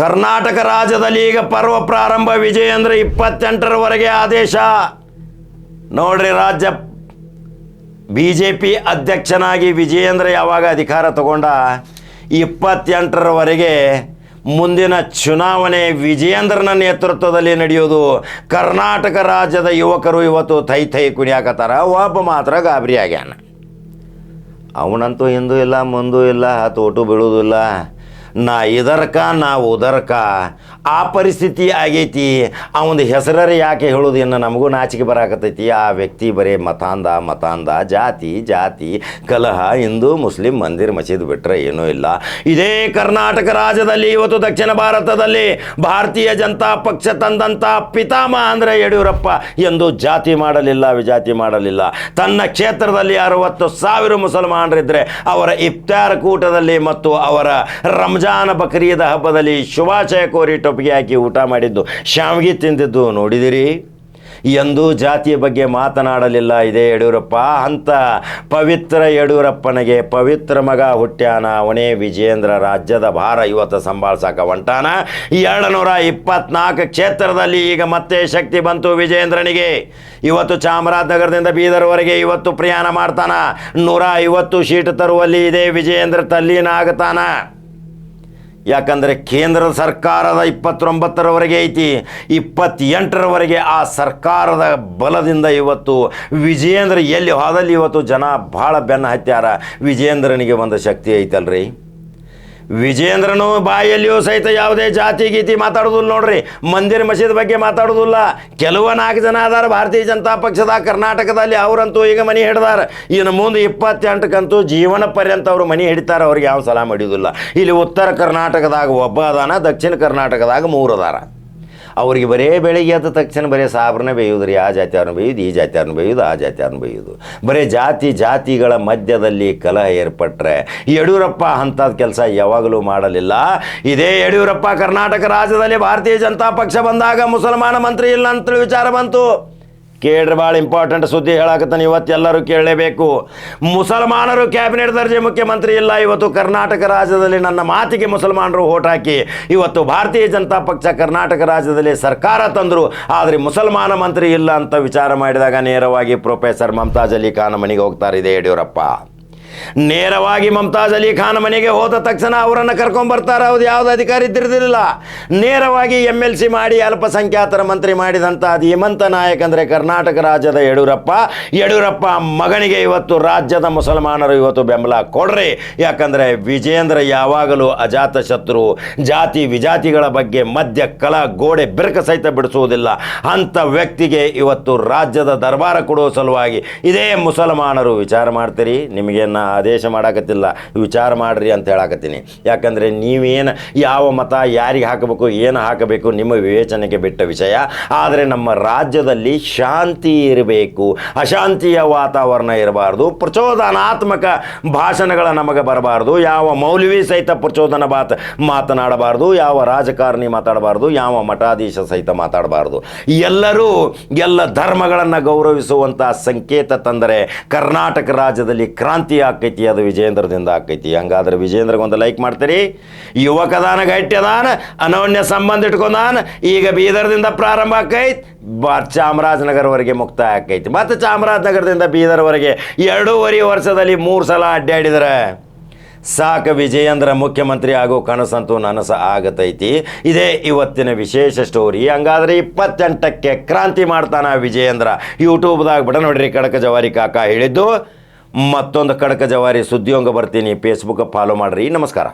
ಕರ್ನಾಟಕ ರಾಜ್ಯದಲ್ಲಿ ಈಗ ಪರ್ವ ಪ್ರಾರಂಭ. ವಿಜಯೇಂದ್ರ 28ರವರೆಗೆ ಆದೇಶ. ನೋಡ್ರಿ, ರಾಜ್ಯ BJP ಅಧ್ಯಕ್ಷನಾಗಿ ವಿಜಯೇಂದ್ರ ಯಾವಾಗ ಅಧಿಕಾರ ತಗೊಂಡ 28ರವರೆಗೆ ಮುಂದಿನ ಚುನಾವಣೆ ವಿಜಯೇಂದ್ರನ ನೇತೃತ್ವದಲ್ಲಿ ನಡೆಯೋದು. ಕರ್ನಾಟಕ ರಾಜ್ಯದ ಯುವಕರು ಇವತ್ತು ತೈ ಕುಣಿಯಾಕತ್ತಾರ. ಒಬ್ಬ ಮಾತ್ರ ಗಾಬರಿ ಆಗ್ಯಾನ. ಅವನಂತೂ ಹಿಂದೂ ಇಲ್ಲ ಮುಂದೂ ಇಲ್ಲ, ತೋಟು ಬೀಳುವುದಿಲ್ಲ, ನಾ ಇದರ್ಕ ನಾ ಉದರ್ಕ, ಆ ಪರಿಸ್ಥಿತಿ ಆಗೈತಿ. ಅವನ ಹೆಸರೇ ಯಾಕೆ ಹೇಳೋದು, ಇನ್ನು ನಮಗೂ ನಾಚಿಕೆ ಬರಾಕತ್ತೈತಿ. ಆ ವ್ಯಕ್ತಿ ಬರೀ ಮತಾಂಧ ಜಾತಿ ಕಲಹ, ಹಿಂದೂ ಮುಸ್ಲಿಂ ಮಂದಿರ ಮಸೀದ್ ಬಿಟ್ಟರೆ ಏನೂ ಇಲ್ಲ. ಇದೇ ಕರ್ನಾಟಕ ರಾಜ್ಯದಲ್ಲಿ ಇವತ್ತು ದಕ್ಷಿಣ ಭಾರತದಲ್ಲಿ ಭಾರತೀಯ ಜನತಾ ಪಕ್ಷ ತಂದಂಥ ಪಿತಾಮಹ ಅಂದರೆ ಯಡಿಯೂರಪ್ಪ ಎಂದು ಜಾತಿ ಮಾಡಲಿಲ್ಲ, ವಿಜಾತಿ ಮಾಡಲಿಲ್ಲ. ತನ್ನ ಕ್ಷೇತ್ರದಲ್ಲಿ 60,000 ಮುಸಲ್ಮಾನರಿದ್ದರೆ ಅವರ ಇಫ್ತಾರ್ ಕೂಟದಲ್ಲಿ ಮತ್ತು ಅವರ ರಂಜಾನ್ ಬಕ್ರೀದ್ ಹಬ್ಬದಲ್ಲಿ ಶುಭಾಶಯ ಕೋರಿ ಟೊಪ್ಪಿಗೆ ಹಾಕಿ ಊಟ ಮಾಡಿದ್ದು, ಶಾವಿಗೆ ತಿಂದಿದ್ದು ನೋಡಿದಿರಿ. ಎಂದೂ ಜಾತಿಯ ಬಗ್ಗೆ ಮಾತನಾಡಲಿಲ್ಲ ಇದೇ ಯಡಿಯೂರಪ್ಪ. ಅಂಥ ಪವಿತ್ರ ಯಡಿಯೂರಪ್ಪನಿಗೆ ಪವಿತ್ರ ಮಗ ಹುಟ್ಟ್ಯಾನ. ಅವನೇ ವಿಜಯೇಂದ್ರ. ರಾಜ್ಯದ ಭಾರ ಇವತ್ತು ಸಂಭಾಳಿಸಾಕ ಹೊಂಟಾನ. 224 ಕ್ಷೇತ್ರದಲ್ಲಿ ಈಗ ಮತ್ತೆ ಶಕ್ತಿ ಬಂತು ವಿಜಯೇಂದ್ರನಿಗೆ. ಇವತ್ತು ಚಾಮರಾಜನಗರದಿಂದ ಬೀದರ್ವರೆಗೆ ಇವತ್ತು ಪ್ರಯಾಣ ಮಾಡ್ತಾನ. 150 ಸೀಟ್ ತರುವಲ್ಲಿ ಇದೇ ವಿಜಯೇಂದ್ರ ತಲ್ಲೀನ ಆಗತಾನ. ಯಾಕಂದರೆ ಕೇಂದ್ರ ಸರ್ಕಾರದ 29ರವರೆಗೆ ಐತಿ, 28ರವರೆಗೆ ಆ ಸರ್ಕಾರದ ಬಲದಿಂದ ಇವತ್ತು ವಿಜಯೇಂದ್ರ ಎಲ್ಲಿ ಹೋದಲ್ಲಿ ಇವತ್ತು ಜನ ಭಾಳ ಬೆನ್ನ ಹತ್ಯಾರ. ವಿಜಯೇಂದ್ರನಿಗೆ ಒಂದು ಶಕ್ತಿ ಐತಲ್ರಿ. ವಿಜಯೇಂದ್ರನು ಬಾಯಲ್ಲಿಯೂ ಸಹಿತ ಯಾವುದೇ ಜಾತಿ ಗೀತಿ ಮಾತಾಡೋದಿಲ್ಲ. ನೋಡ್ರಿ, ಮಂದಿರ ಮಸೀದ್ ಬಗ್ಗೆ ಮಾತಾಡೋದಿಲ್ಲ. ಕೆಲವು 4 ಜನ ಅದಾರ ಭಾರತೀಯ ಜನತಾ ಪಕ್ಷದ ಕರ್ನಾಟಕದಲ್ಲಿ, ಅವರಂತೂ ಈಗ ಮನೆ ಹಿಡ್ದಾರ. ಇನ್ನು ಮುಂದೆ 28ಕಂತೂ ಜೀವನ ಪರ್ಯಂತ ಅವರು ಮನೆ ಹಿಡಿತಾರೆ. ಅವ್ರಿಗೆ ಯಾವ ಸಲಾಮ್ ಹಿಡಿಯೋದಿಲ್ಲ. ಇಲ್ಲಿ ಉತ್ತರ ಕರ್ನಾಟಕದಾಗ ಒಬ್ಬ ಅದಾನ, ದಕ್ಷಿಣ ಕರ್ನಾಟಕದಾಗ 3 ಅದಾರ. ಅವ್ರಿಗೆ ಬರೇ ಬೆಳಿಗ್ಗೆ ಎದ್ದ ತಕ್ಷಣ ಬರೀ ಸಾಬ್ರನ್ನ ಬೇಯುವುದು ರೀ. ಆ ಜಾತಿಯವ್ರನ್ನ ಬೇಯುದು, ಈ ಜಾತಿಯವ್ರನ್ನ ಬೇಯುದು, ಆ ಜಾತಿಯವ್ರನ್ನ ಬೇಯುದು. ಬರೀ ಜಾತಿಗಳ ಮಧ್ಯದಲ್ಲಿ ಕಲಹ ಏರ್ಪಟ್ರೆ ಯಡಿಯೂರಪ್ಪ ಅಂಥದ್ದು ಕೆಲಸ ಯಾವಾಗಲೂ ಮಾಡಲಿಲ್ಲ. ಇದೇ ಯಡಿಯೂರಪ್ಪ ಕರ್ನಾಟಕ ರಾಜ್ಯದಲ್ಲಿ ಭಾರತೀಯ ಜನತಾ ಪಕ್ಷ ಬಂದಾಗ ಮುಸಲ್ಮಾನ ಮಂತ್ರಿ ಇಲ್ಲ ಅಂತ ವಿಚಾರ ಬಂತು. ಕೇಳ್ರಿ, ಭಾಳ ಇಂಪಾರ್ಟೆಂಟ್ ಸುದ್ದಿ ಹೇಳಾಕತ್ತಾನೆ, ಇವತ್ತೆಲ್ಲರೂ ಕೇಳಲೇಬೇಕು. ಮುಸಲ್ಮಾನರು ಕ್ಯಾಬಿನೆಟ್ ದರ್ಜೆ ಮುಖ್ಯಮಂತ್ರಿ ಇಲ್ಲ. ಇವತ್ತು ಕರ್ನಾಟಕ ರಾಜ್ಯದಲ್ಲಿ ನನ್ನ ಮಾತಿಗೆ ಮುಸಲ್ಮಾನರು ಓಟ್ ಹಾಕಿ ಇವತ್ತು ಭಾರತೀಯ ಜನತಾ ಪಕ್ಷ ಕರ್ನಾಟಕ ರಾಜ್ಯದಲ್ಲಿ ಸರ್ಕಾರ ತಂದರು. ಆದರೆ ಮುಸಲ್ಮಾನ ಮಂತ್ರಿ ಇಲ್ಲ ಅಂತ ವಿಚಾರ ಮಾಡಿದಾಗ ನೇರವಾಗಿ ಪ್ರೊಫೆಸರ್ ಮಮತಾಜ್ ಅಲಿ ಖಾನ್ ಮನೆಗೆ ಹೋಗ್ತಾರೆ ಇದೇ ಯಡಿಯೂರಪ್ಪ. ನೇರವಾಗಿ ಮಮತಾಜ್ ಅಲಿ ಖಾನ್ ಮನೆಗೆ ಹೋದ ತಕ್ಷಣ ಅವರನ್ನು ಕರ್ಕೊಂಡ್ಬರ್ತಾರೆ. ಅವ್ರು ಯಾವುದೇ ಅಧಿಕಾರಿ ಇದ್ದಿರಲಿಲ್ಲ. ನೇರವಾಗಿ MLC ಮಾಡಿ ಅಲ್ಪಸಂಖ್ಯಾತರ ಮಂತ್ರಿ ಮಾಡಿದಂಥ ಧೀಮಂತ ನಾಯಕ ಅಂದರೆ ಕರ್ನಾಟಕ ರಾಜ್ಯದ ಯಡಿಯೂರಪ್ಪ ಮಗನಿಗೆ ಇವತ್ತು ರಾಜ್ಯದ ಮುಸಲ್ಮಾನರು ಇವತ್ತು ಬೆಂಬಲ ಕೊಡ್ರಿ. ಯಾಕಂದರೆ ವಿಜಯೇಂದ್ರ ಯಾವಾಗಲೂ ಅಜಾತ ಶತ್ರು, ಜಾತಿ ವಿಜಾತಿಗಳ ಬಗ್ಗೆ ಮಧ್ಯ ಕಲ ಗೋಡೆ ಬೆರಕ ಸಹಿತ ಬಿಡಿಸುವುದಿಲ್ಲ. ಅಂಥ ವ್ಯಕ್ತಿಗೆ ಇವತ್ತು ರಾಜ್ಯದ ದರ್ಬಾರ ಕೊಡುವ ಸಲುವಾಗಿ ಇದೇ ಮುಸಲ್ಮಾನರು ವಿಚಾರ ಮಾಡ್ತೀರಿ. ನಿಮಗೇನು ಆದೇಶ ಮಾಡಾಕತ್ತಿಲ್ಲ, ವಿಚಾರ ಮಾಡ್ರಿ ಅಂತ ಹೇಳಾಕತ್ತೀನಿ. ಯಾಕಂದರೆ ನೀವೇನು ಯಾವ ಮತ ಯಾರಿಗೆ ಹಾಕಬೇಕು, ಏನು ಹಾಕಬೇಕು ನಿಮ್ಮ ವಿವೇಚನೆಗೆ ಬಿಟ್ಟ ವಿಷಯ. ಆದರೆ ನಮ್ಮ ರಾಜ್ಯದಲ್ಲಿ ಶಾಂತಿ ಇರಬೇಕು, ಅಶಾಂತಿಯ ವಾತಾವರಣ ಇರಬಾರ್ದು, ಪ್ರಚೋದನಾತ್ಮಕ ಭಾಷಣಗಳ ನಮಗೆ ಬರಬಾರ್ದು, ಯಾವ ಮೌಲ್ವಿ ಸಹಿತ ಪ್ರಚೋದನ ಮಾತನಾಡಬಾರ್ದು, ಯಾವ ರಾಜಕಾರಣಿ ಮಾತಾಡಬಾರ್ದು, ಯಾವ ಮಠಾಧೀಶ ಸಹಿತ ಮಾತಾಡಬಾರ್ದು. ಎಲ್ಲರೂ ಎಲ್ಲ ಧರ್ಮಗಳನ್ನು ಗೌರವಿಸುವಂಥ ಸಂಕೇತ ತಂದರೆ ಕರ್ನಾಟಕ ರಾಜ್ಯದಲ್ಲಿ ಕ್ರಾಂತಿ ಆಕೈತಿ. ಅದು ವಿಜಯೇಂದ್ರದಿಂದ ಆಕೈತಿ. ಹಂಗಾದ್ರೆ ವಿಜಯೇಂದ್ರಗೊಂದು ಲೈಕ್ ಮಾಡ್ತೀರಿ. ಯುವಕದಾನ ಗಟ್ಯದಾನ, ಅನೋನ್ಯ ಸಂಬಂಧ ಇಟ್ಕೊಂಡಾನ. ಈಗ ಬೀದರ್ದಿಂದ ಪ್ರಾರಂಭ ಆಕೈತಿ, ಚಾಮರಾಜನಗರವರೆಗೆ ಮುಕ್ತಾಯ ಆಕೈತಿ. ಮತ್ತು ಚಾಮರಾಜನಗರದಿಂದ ಬೀದರ್ವರೆಗೆ 2.5 ವರ್ಷದಲ್ಲಿ 3 ಸಲ ಅಡ್ಡಾಡಿದರೆ ಸಾಕು ವಿಜಯೇಂದ್ರ ಮುಖ್ಯಮಂತ್ರಿ ಆಗೋ ಕನಸಂತೂ ನನಸ ಆಗತೈತಿ. ಇದೇ ಇವತ್ತಿನ ವಿಶೇಷ ಸ್ಟೋರಿ. ಹಂಗಾದ್ರೆ 28ಕ್ಕೆ ಕ್ರಾಂತಿ ಮಾಡ್ತಾನ ವಿಜಯೇಂದ್ರ. ಯೂಟ್ಯೂಬ್ದಾಗ ಬಿಡ ನೋಡ್ರಿ, ಕಡಕ ಜವಾರಿ ಕಾಕ ಹೇಳಿದ್ದು. ಮತ್ತೊಂದು ಕಡಕ ಜವಾರಿ ಸುದ್ದಿಯೊಂಗ ಬರ್ತೀನಿ. ಫೇಸ್ಬುಕ್ ಫಾಲೋ ಮಾಡ್ರಿ. ನಮಸ್ಕಾರ.